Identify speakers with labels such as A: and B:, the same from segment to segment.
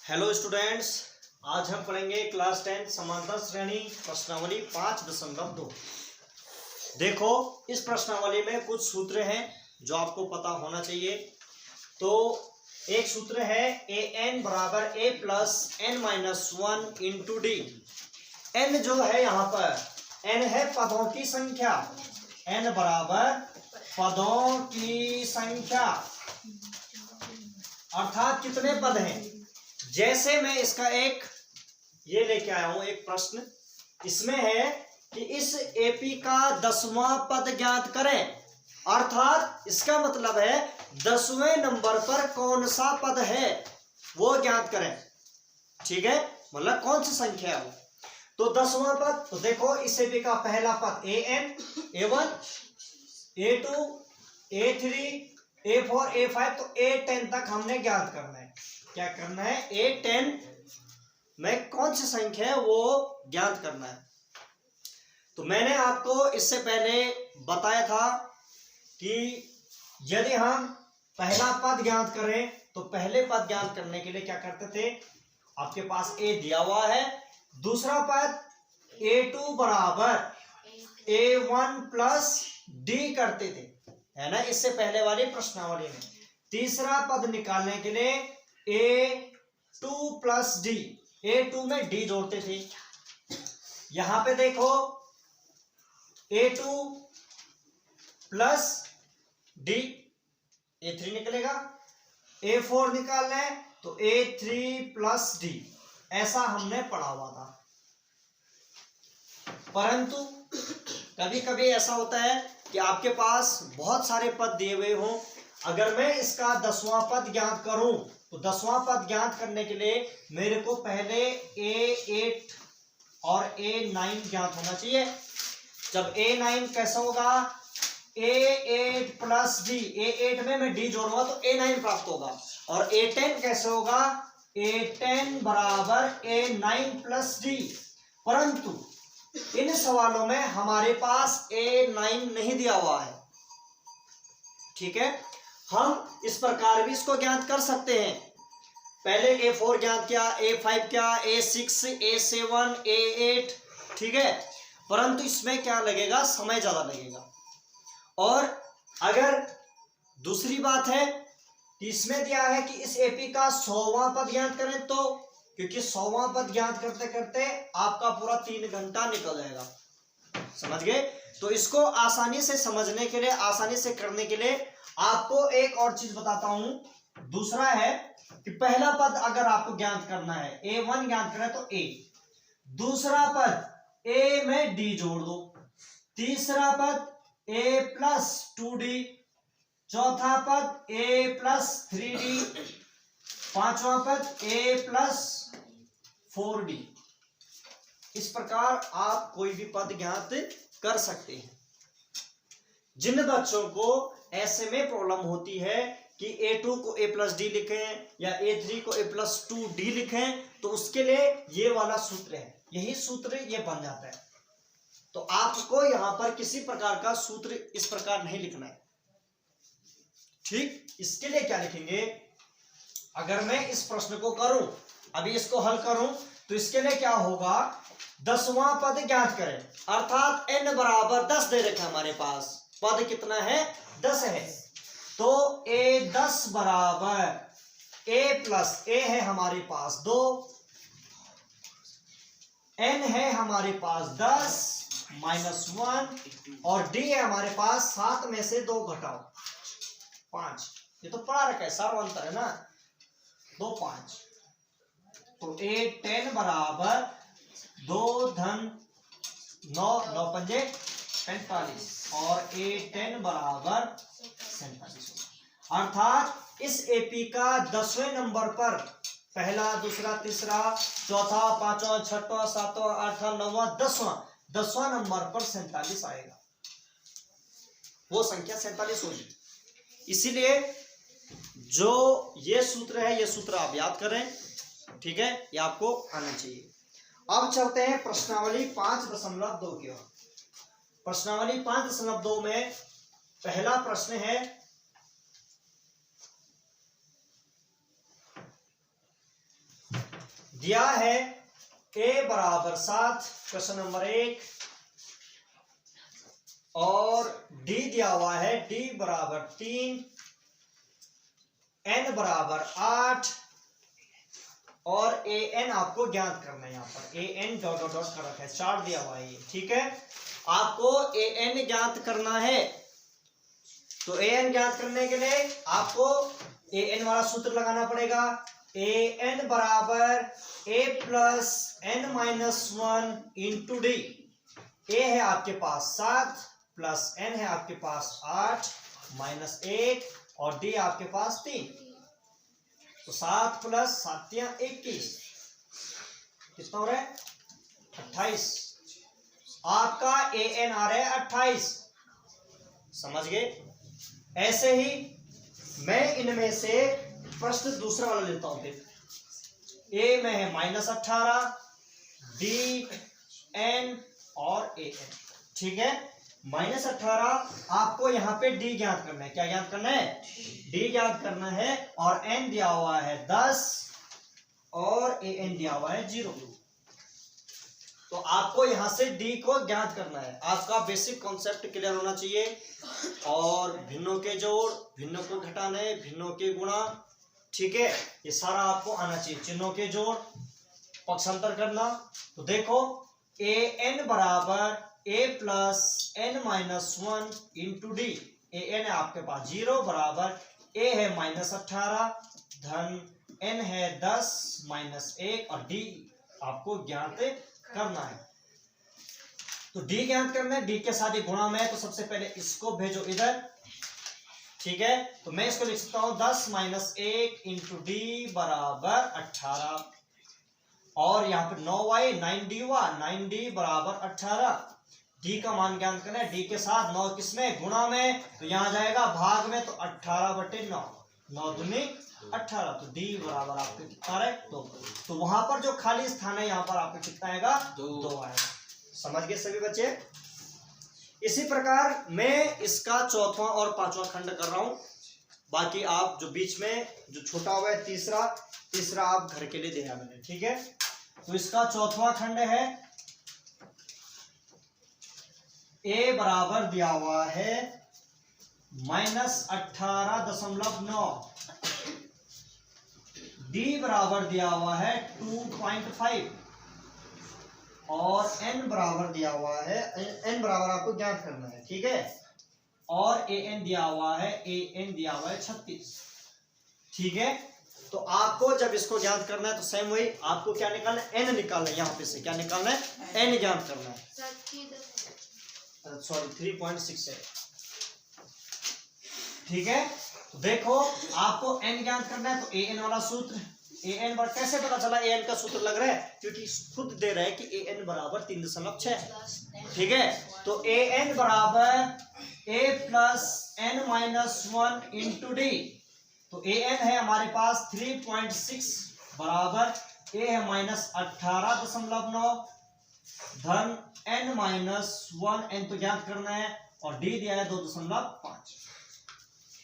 A: Hello students, आज हम पढ़ेंगे क्लास 10 समांतर श्रेणी प्रश्नावली 5.2। देखो, इस प्रश्नावली में कुछ सूत्र हैं जो आपको पता होना चाहिए। तो एक सूत्र है an बराबर a plus n minus 1 into D. n जो है यहाँ पर n है पदों की संख्या, n बराबर पदों की संख्या अर्थात कितने पद हैं। जैसे मैं इसका एक ये लेके आया हूं एक प्रश्न, इसमें है कि इस एपी का 10वां पद ज्ञात करें, अर्थात इसका मतलब है 10वें नंबर पर कौन सा पद है वो ज्ञात करें। ठीक है, मतलब कौन सी संख्या है वो। तो 10वां पद, तो देखो इस एपी का पहला पद an, a1, a2, a3, a4, a5, तो a10 तक हमने ज्ञात करना है। क्या करना है? a10 में कौन सी संख्या है वो ज्ञात करना है। तो मैंने आपको इससे पहले बताया था कि यदि हम पहला पद ज्ञात करें तो पहले पद ज्ञात करने के लिए क्या करते थे, आपके पास a दिया हुआ है, दूसरा पद a2 बराबर a1 प्लस d करते थे, है ना, इससे पहले वाली प्रश्नावली में। तीसरा पद निकालने के लिए a2 प्लस d, a2 में d जोड़ते थे। यहां पे देखो a2 प्लस d, a3 निकलेगा। a4 निकालना है तो a3 प्लस d, ऐसा हमने पढ़ा हुआ था। परंतु कभी कभी ऐसा होता है कि आपके पास बहुत सारे पद दिए हुए हों, अगर मैं इसका 10वां पद ज्ञात करूं तो 10वां पद ज्ञात करने के लिए मेरे को पहले a8 और a9 ज्ञात होना चाहिए। जब a9 कैसा होगा, a8 प्लस d, a8 में मैं d जोड़ूंगा तो a9 प्राप्त होगा। और a10 कैसे होगा, a10 बराबर a9 प्लस d। परंतु इन सवालों में हमारे पास a9 नहीं दिया हुआ है। ठीक है, हम इस प्रकार भी इसको ज्ञात कर सकते हैं। पहले a4 ज्ञात किया, a5 क्या, a6, a7, a8, ठीक है। परंतु इसमें क्या लगेगा, समय ज्यादा लगेगा। और अगर दूसरी बात है कि इसमें दिया है कि इस एपी का 100वां पद ज्ञात करें, तो क्योंकि 100वां पद ज्ञात करते करते आपका पूरा 3 घंटा निकल जाएगा। समझ गए? तो इसको आसानी से समझने के लिए, आसानी से करने के लिए आपको एक और चीज बताता हूं। दूसरा है कि पहला पद अगर आपको ज्ञात करना है, a1 ज्ञात करना है तो a, दूसरा पद a में d जोड़ दो, तीसरा पद a प्लस 2d, चौथा पद a प्लस 3d, पांचवा पद a प्लस 4d। इस प्रकार आप कोई भी पद ज्ञात कर सकते हैं। जिन बच्चों को ऐसे में प्रॉब्लम होती है कि a2 को a प्लस डी लिखें या a3 को a प्लस 2d लिखें, तो उसके लिए ये वाला सूत्र है, यही सूत्र ये बन जाता है। तो आपको यहां पर किसी प्रकार का सूत्र इस प्रकार नहीं लिखना है। ठीक, इसके लिए क्या लिखेंगे, अगर मैं इस प्रश्न को करूं, अभी इसको हल करूं, तो इसके लिए क्या होगा, 10वां पद ज्ञात करें, अर्थात n बराबर 10 दे रखा है हमारे पास, पद कितना है, 10 है। तो a10 बराबर a प्लस a है हमारे पास 2, n है हमारे पास 10 माइनस 1, और d है हमारे पास 7 में से 2 घटाओ 5। ये तो पढ़ा रखा है, सार्वंतर है ना, 2 5। तो a10 बराबर 2 धन 9, 9 पंजे 45, और a10 बराबर 47। अर्थात इस एपी का 10वें नंबर पर पहला, दूसरा, तीसरा, चौथा, पांचवा, छठवां, सातवां, आठवां, नौवां, 10वां नंबर पर 47 आएगा। वो संख्या 47 होगी। इसीलिए जो ये सूत्र है, ये सूत्र आप याद करें। ठीक है, ये आपको आना चाहिए। अब चलते हैं प्रश्नावली 5.2 की ओर। प्रश्नावली 5.2 में पहला प्रश्न है, दिया है a बराबर 7 क्वेश्चन नंबर 1 और d दिया हुआ है d बराबर 3, n बराबर 8 और a n आपको ज्ञात करना है। यहाँ पर a n dot dot dot कर रखा है, चार्ट दिया हुआ है ये, ठीक है। आपको a n ज्ञात करना है, तो a n ज्ञात करने के लिए आपको a n वाला सूत्र लगाना पड़ेगा। a n बराबर a plus n minus 1 into D. a है आपके पास 7 प्लस n है आपके पास 8 माइनस 1 और d आपके पास 3, तो 7 प्लस 7 21, कितना हो रहा है 28। आपका a n आ रहा है 28, समझ गए। ऐसे ही मैं इनमें से प्रश्न दूसरा वाला लेता हूं। फिर a में है -18, d n और a n, ठीक है। -18 आपको यहाँ पे d ज्ञात करना है। क्या ज्ञात करना है? d ज्ञात करना है। और n दिया हुआ है 10 और a n दिया हुआ है 0। तो आपको यहां से d को ज्ञात करना है। आपका बेसिक कॉन्सेप्ट क्लियर होना चाहिए। और भिन्नों के जोड़, भिन्नों को घटाने, भिन्नों के गुणा, ठीक है, ये सारा आपको आना चाहिए। चिन्हों के जोड़, पक्षांतर करना। तो देखो a n बराबर a plus n minus 1 into D. a n है आपके पास 0 बराबर a है -18 धन n है 10 माइनस 1 और d आपको ज्ञात करना है। तो d ज्ञात करना है, d के साथ ही गुणा में है, तो सबसे पहले इसको भेजो इधर, ठीक है। तो मैं इसको लिख सकता हूं 10 माइनस 1 इंटू डी बराबर 18 और यहाँ पे 9y 9d हुआ, 9d बराबर 18। d का मान ज्ञात करना है, d के साथ 9 किसमें गुणा में, तो यहाँ जाएगा भाग में, तो 18/9, 9 दूनी 18, तो d बराबर आपके कितना है 2। तो वहां पर जो खाली स्थान है यहाँ पर आपको कितना आएगा 2 आएगा। समझ गए सभी बच्चे। इसी प्रकार मैं इसका चौथा और पांचवा खंड कर रहा हूं। बाकी आप जो बीच में जो छोटा हुआ है तीसरा आप घर के लिए दिया मैंने, ठीक है। तो इसका चौथा खंड है, a बराबर दिया हुआ है -18.9, d बराबर दिया हुआ है 2.5 और n बराबर दिया हुआ है, n बराबर आपको ज्ञात करना है, ठीक है। और a n दिया हुआ है 36, ठीक है। तो आपको जब इसको ज्ञात करना है तो सेम वही आपको क्या निकालना है, n निकालना है। यहाँ पे से क्या निकालना है, n ज्ञात करना है। सॉरी 3.6 है, ठीक है। तो देखो आपको n ज्ञात करना है, तो a n वाला सूत्र, a n पर कैसे पता चला a n का सूत्र लग रहा है, क्योंकि खुद दे रहा है कि a n बराबर 3.6, ठीक है। तो a n बराबर a plus n minus 1 into D. तो a n है हमारे पास 3.6 बराबर a है -18.9 धन n माइनस 1, n तो ज्ञात करना है, और d दिया है 2.5,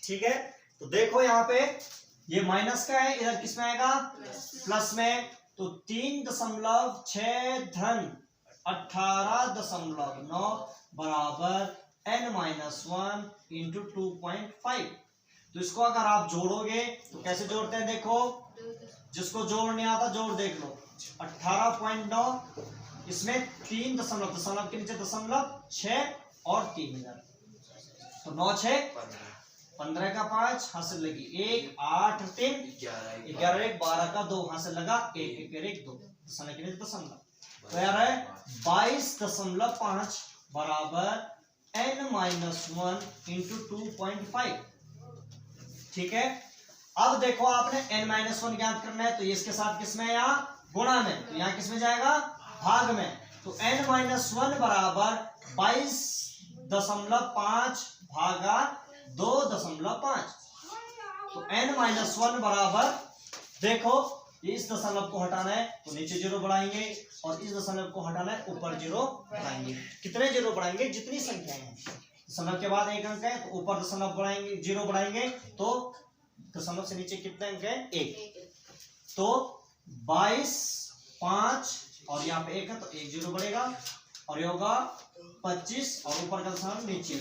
A: ठीक है। तो देखो यहाँ पे ये माइनस का है, इधर किस में आएगा प्लस में, तो 3.6 धन 18.9 बराबर n माइनस 1 इंटू 2.5। तो इसको अगर आप जोड़ोगे तो कैसे जोड़ते हैं, देखो जिसको जोड़ नहीं आता जोड़ देख लो। 18.9 इसमें 3 दशमलव के नीचे 0.6 और 3 इधर, तो 9 6 15 का 5 हासिल लगी 1 8 3 11 1 12 का 2 हासिल लगा 1 1 1 2 दशमलव के नीचे दशमलव, तो यार है 22.5 बराबर n माइनस 1 इंटू 2.5, ठीक है। अब देखो आपने n माइनस 1 ज्ञात करना है, तो ये इसके साथ किसमें, यहाँ गुणा में, तो यहाँ किसमें जाएगा भाग में। तो n माइनस 1 बराबर 22.5 भागा 2.5, तो n माइनस 1 बराबर, देखो ये इस दशमलव को हटाना है तो नीचे 0 बढ़ाएंगे, और इस दशमलव को हटाना है ऊपर 0 बढ़ाएंगे। कितने 0 बढ़ाएंगे, जितनी संख्याएं हैं, दशमलव के बाद 1 अंक है तो ऊपर दशमलव बढ़ाएंगे 0 बढ़ाएंगे, तो दशमलव से नीचे कितने अंक है 1, तो 22 5 और यहाँ पे 1 है तो 1 0 बढ़ेगा और ये होगा 25 और ऊपर का स्थान नीचे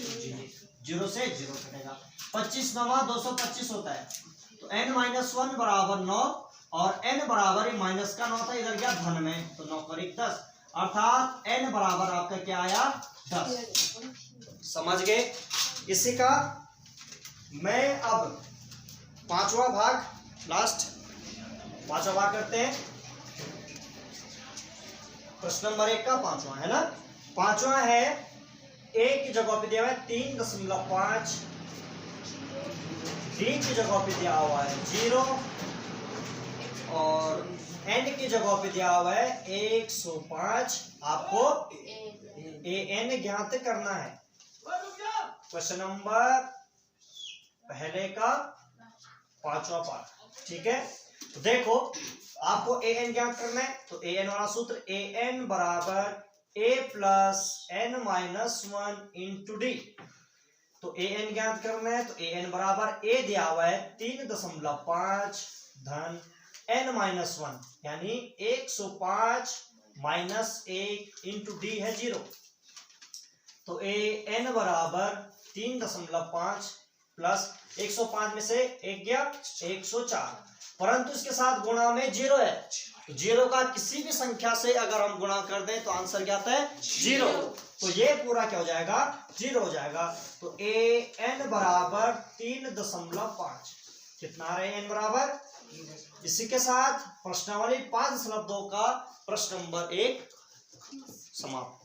A: 0 से 0 कटेगा। 25 9 225 होता है तो n-1 बराबर 9 और n बराबर माइनस का 9 था, इधर गया धन में तो 9 करीब 10, अर्थात n बराबर आपका क्या आया 10। समझ गए? इसी का मैं अब पांचवा भाग लास्ट पांचवा भाग करते हैं। प्रश्न नंबर 1 का पांचवा है ना। पांचवा है a की जगह पे दिया हुआ है 3.5, d की जगह पे दिया हुआ है 0 और n की जगह पे दिया हुआ है 105। आपको an ज्ञात करना है। क्वेश्चन नंबर पहले का पांचवा पार्ट, ठीक है। तो देखो आपको an ज्ञात करना है तो an वाला सूत्र an बराबर a plus n-1 into D. तो an ज्ञात करना है तो an बराबर a दिया हुआ है 3.5 धन n-1 यानी 105 माइनस 1 इंटू डी है 0। तो an बराबर 3.5 प्लस 105 में से 1 गया 104, परंतु इसके साथ गुणा में 0 है तो 0 का किसी भी संख्या से अगर हम गुणा कर दें तो आंसर क्या आता है 0। तो ये पूरा क्या हो जाएगा 0 हो जाएगा। तो an बराबर 3.5 कितना आ रहा है n बराबर। इसी के साथ प्रश्नावली 5.2 का प्रश्न नंबर 1 समाप्त।